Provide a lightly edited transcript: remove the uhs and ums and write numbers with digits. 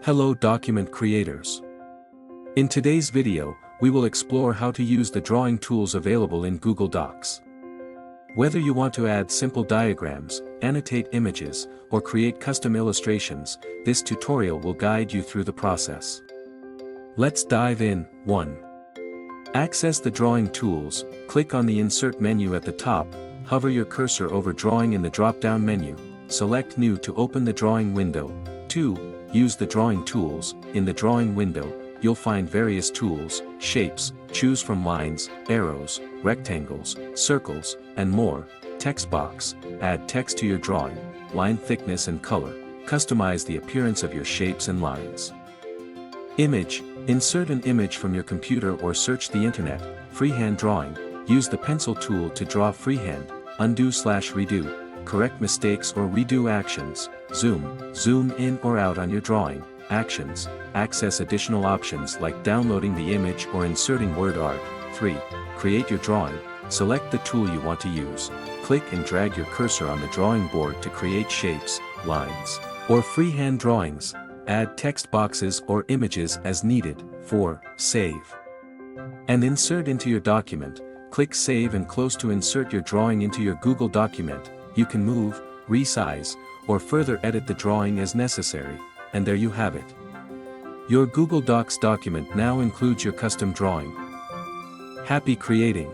Hello document creators. In today's video, we will explore how to use the drawing tools available in Google Docs. Whether you want to add simple diagrams, annotate images, or create custom illustrations, this tutorial will guide you through the process. Let's dive in. 1. Access the drawing tools. Click on the Insert menu at the top, hover your cursor over Drawing in the drop-down menu, select New to open the drawing window. 2. Use the drawing tools. In the drawing window, you'll find various tools, shapes, choose from lines, arrows, rectangles, circles, and more. Text box, add text to your drawing, line thickness and color, customize the appearance of your shapes and lines. Image, insert an image from your computer or search the internet. Freehand drawing, use the pencil tool to draw freehand, undo/redo, correct mistakes or redo actions, zoom in or out on your drawing, actions, access additional options like downloading the image or inserting word art. 3. Create your drawing, select the tool you want to use, click and drag your cursor on the drawing board to create shapes, lines, or freehand drawings, add text boxes or images as needed. 4. Save and insert into your document, click Save and Close to insert your drawing into your Google document. You can move, resize, or further edit the drawing as necessary, and there you have it. Your Google Docs document now includes your custom drawing. Happy creating!